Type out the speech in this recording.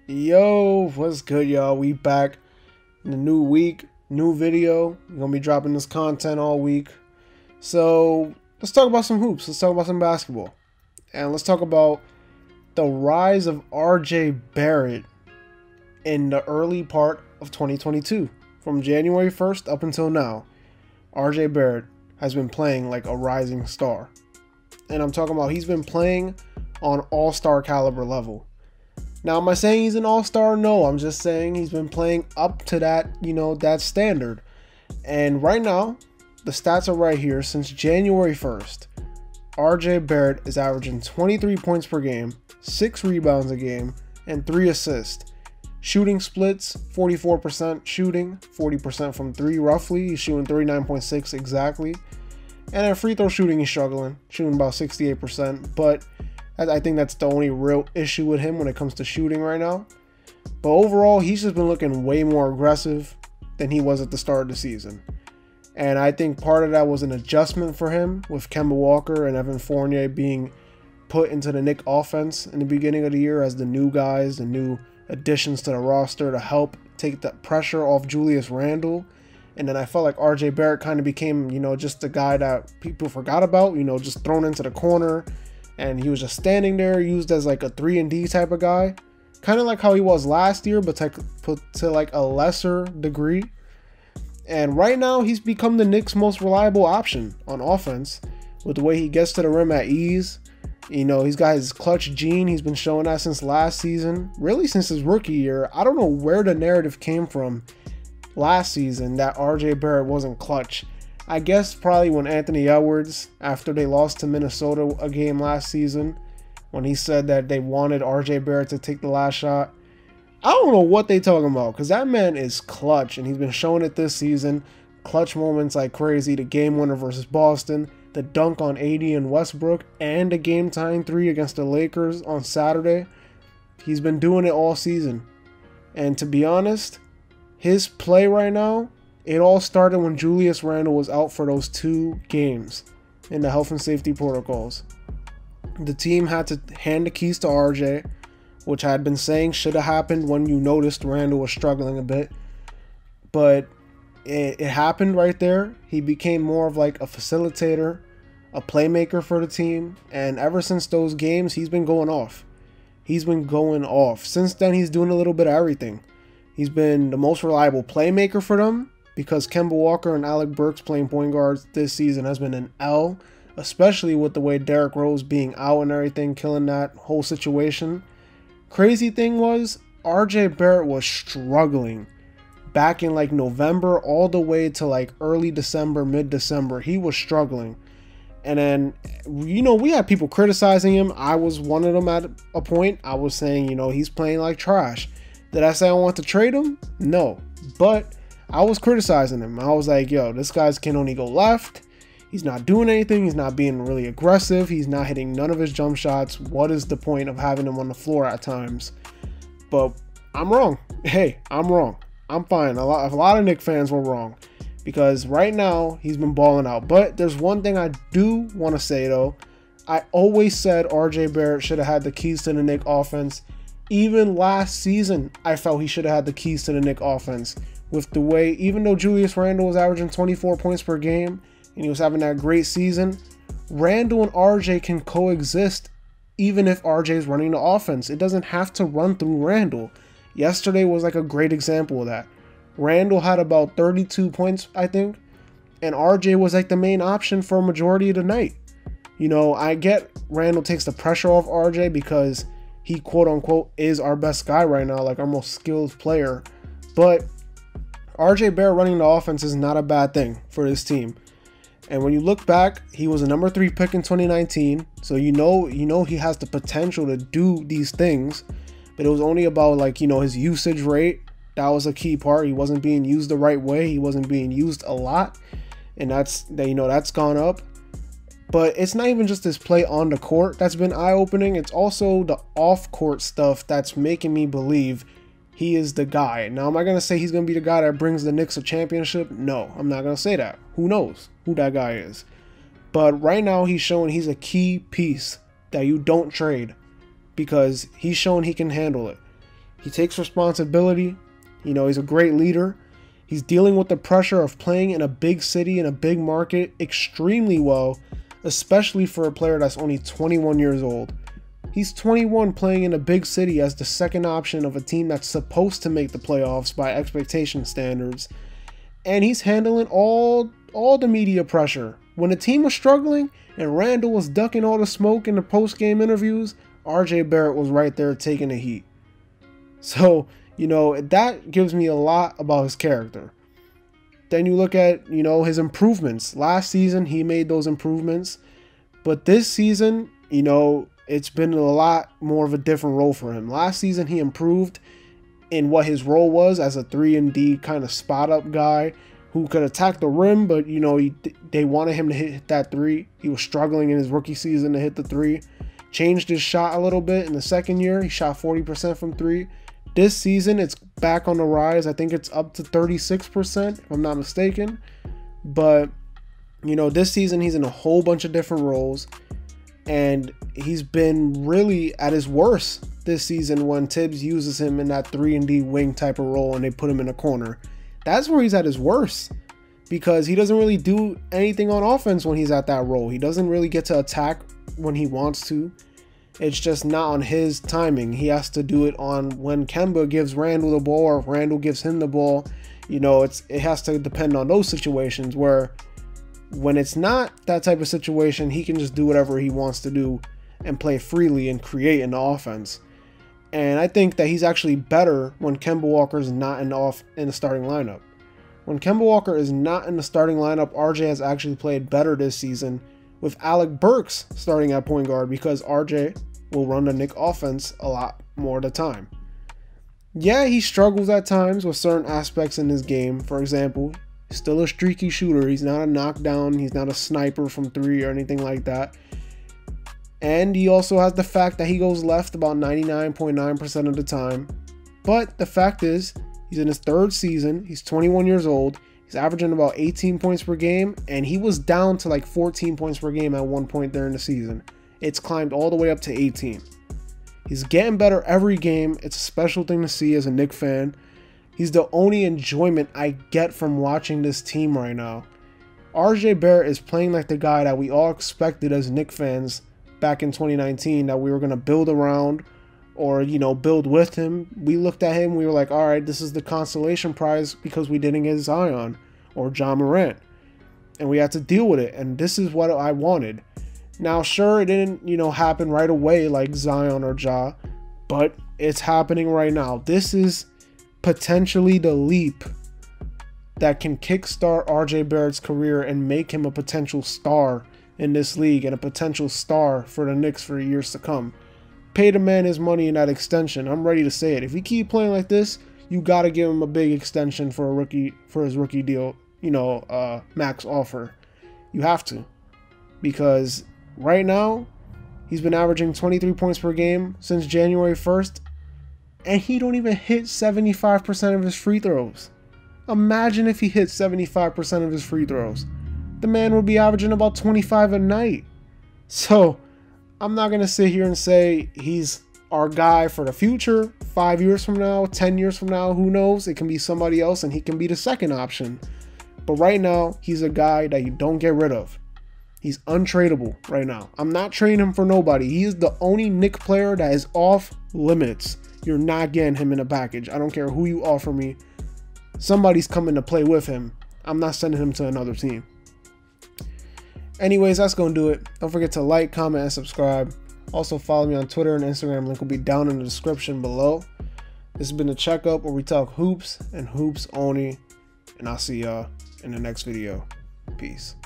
Yo, what's good, y'all? We back in a new week, new video. We're gonna be dropping this content all week. So let's talk about some hoops. Let's talk about some basketball. And let's talk about the rise of RJ Barrett in the early part of 2022. From January 1st up until now, RJ Barrett has been playing like a rising star. And I'm talking about he's been playing on all-star caliber level. Now, am I saying he's an all-star? No, I'm just saying he's been playing up to that, that standard. And right now, the stats are right here. Since January 1st, RJ Barrett is averaging 23 points per game, 6 rebounds a game, and 3 assists. Shooting splits, 44% shooting, 40% from 3 roughly. He's shooting 39.6 exactly. And at free throw shooting, he's struggling, shooting about 68%. But I think that's the only real issue with him when it comes to shooting right now. But overall, he's just been looking way more aggressive than he was at the start of the season. And I think part of that was an adjustment for him with Kemba Walker and Evan Fournier being put into the Knicks offense in the beginning of the year as the new guys, the new additions to the roster to help take the pressure off Julius Randle. And then I felt like RJ Barrett kind of became, just the guy that people forgot about, just thrown into the corner. And he was just standing there, used as like a 3-and-D type of guy. Kind of like how he was last year, but to like a lesser degree. And right now, he's become the Knicks' most reliable option on offense with the way he gets to the rim at ease. He's got his clutch gene. He's been showing that since last season, really since his rookie year. I don't know where the narrative came from last season that RJ Barrett wasn't clutch. I guess probably when Anthony Edwards, after they lost to Minnesota a game last season, when he said that they wanted RJ Barrett to take the last shot. I don't know what they talking about, because that man is clutch, and he's been showing it this season. Clutch moments like crazy, the game winner versus Boston, the dunk on AD and Westbrook, and the game-tying 3 against the Lakers on Saturday. He's been doing it all season. And to be honest, his play right now, it all started when Julius Randle was out for those 2 games in the health and safety protocols. The team had to hand the keys to RJ, which I had been saying should have happened when you noticed Randle was struggling a bit. But it happened right there. He became more of like a facilitator, a playmaker for the team. And ever since those games, he's been going off. He's been going off. Since then, he's doing a little bit of everything. He's been the most reliable playmaker for them, because Kemba Walker and Alec Burks playing point guards this season has been an L, especially with the way Derrick Rose being out and everything, killing that whole situation. Crazy thing was, RJ Barrett was struggling back in like November all the way to like early December, mid-December. He was struggling. And then, we had people criticizing him. I was one of them at a point. I was saying, he's playing like trash. Did I say I want to trade him? No. But I was criticizing him. I was like, yo, this guy can only go left. He's not doing anything. He's not being really aggressive. He's not hitting none of his jump shots. What is the point of having him on the floor at times? But I'm wrong. Hey, I'm wrong. I'm fine. A lot of Knicks fans were wrong, because right now he's been balling out. But there's one thing I do want to say, though. I always said RJ Barrett should have had the keys to the Knicks offense. Even last season, I felt he should have had the keys to the Knicks offense. With the way, even though Julius Randle was averaging 24 points per game and he was having that great season, Randle and RJ can coexist even if RJ is running the offense. It doesn't have to run through Randle. Yesterday was like a great example of that. Randle had about 32 points, I think, and RJ was like the main option for a majority of the night. I get Randle takes the pressure off RJ because he quote-unquote is our best guy right now, like our most skilled player. But RJ Barrett running the offense is not a bad thing for this team. And when you look back, he was a number 3 pick in 2019. So you know he has the potential to do these things. But it was only about his usage rate. That was a key part. He wasn't being used the right way. He wasn't being used a lot. And that's gone up. But it's not even just his play on the court that's been eye-opening. It's also the off-court stuff that's making me believe he is the guy. Now, am I going to say he's going to be the guy that brings the Knicks a championship? No, I'm not going to say that. Who knows who that guy is? But right now, he's showing he's a key piece that you don't trade, because he's shown he can handle it. He takes responsibility. You know, he's a great leader. He's dealing with the pressure of playing in a big city, in a big market, extremely well, especially for a player that's only 21 years old. He's 21 playing in a big city as the second option of a team that's supposed to make the playoffs by expectation standards. And he's handling all the media pressure. When the team was struggling and Randall was ducking all the smoke in the post-game interviews, RJ Barrett was right there taking the heat. So, you know, that gives me a lot about his character. Then you look at, you know, his improvements. Last season, he made those improvements. But this season, you know, it's been a lot more of a different role for him. Last season, he improved in what his role was as a 3-and-D kind of spot-up guy who could attack the rim, but, you know, they wanted him to hit that three. He was struggling in his rookie season to hit the three. Changed his shot a little bit in the second year. He shot 40% from three. This season, it's back on the rise. I think it's up to 36%, if I'm not mistaken. But, you know, this season, he's in a whole bunch of different roles. And he's been really at his worst this season when Tibbs uses him in that 3-and-D wing type of role and they put him in a corner. That's where he's at his worst, because he doesn't really do anything on offense when he's at that role. He doesn't really get to attack when he wants to. It's just not on his timing. He has to do it on when Kemba gives Randall the ball or if Randall gives him the ball. You know, it has to depend on those situations where when it's not that type of situation, he can just do whatever he wants to do and play freely and create an offense. And I think that he's actually better when Kemba Walker is not in the starting lineup. When Kemba Walker is not in the starting lineup, RJ has actually played better this season with Alec Burks starting at point guard because RJ will run the Knicks offense a lot more of the time. Yeah, he struggles at times with certain aspects in his game. For example, he's still a streaky shooter. He's not a knockdown. He's not a sniper from three or anything like that. And he also has the fact that he goes left about 99.9% of the time. But the fact is, he's in his third season. He's 21 years old. He's averaging about 18 points per game. And he was down to like 14 points per game at one point during the season. It's climbed all the way up to 18. He's getting better every game. It's a special thing to see as a Knicks fan. He's the only enjoyment I get from watching this team right now. RJ Barrett is playing like the guy that we all expected as Knicks fans back in 2019, that we were going to build around or, you know, build with him. We looked at him, we were like, all right, this is the consolation prize because we didn't get Zion or John Morant. And we had to deal with it. And this is what I wanted. Now, sure, it didn't, you know, happen right away like Zion or Ja, but it's happening right now. This is potentially the leap that can kickstart RJ Barrett's career and make him a potential star in this league and a potential star for the Knicks for years to come. Pay the man his money in that extension. I'm ready to say it. If he keep playing like this, you got to give him a big extension for his rookie deal, you know, max offer. You have to, because right now he's been averaging 23 points per game since January 1st, and he don't even hit 75% of his free throws. Imagine if he hit 75% of his free throws. The man would be averaging about 25 a night. So I'm not going to sit here and say he's our guy for the future. 5 years from now, 10 years from now, who knows? It can be somebody else and he can be the second option. But right now, he's a guy that you don't get rid of. He's untradeable right now. I'm not trading him for nobody. He is the only Knicks player that is off limits. You're not getting him in a package. I don't care who you offer me. Somebody's coming to play with him. I'm not sending him to another team. Anyways, that's going to do it. Don't forget to like, comment, and subscribe. Also, follow me on Twitter and Instagram. Link will be down in the description below. This has been the checkup where we talk hoops and hoops only. And I'll see y'all in the next video. Peace.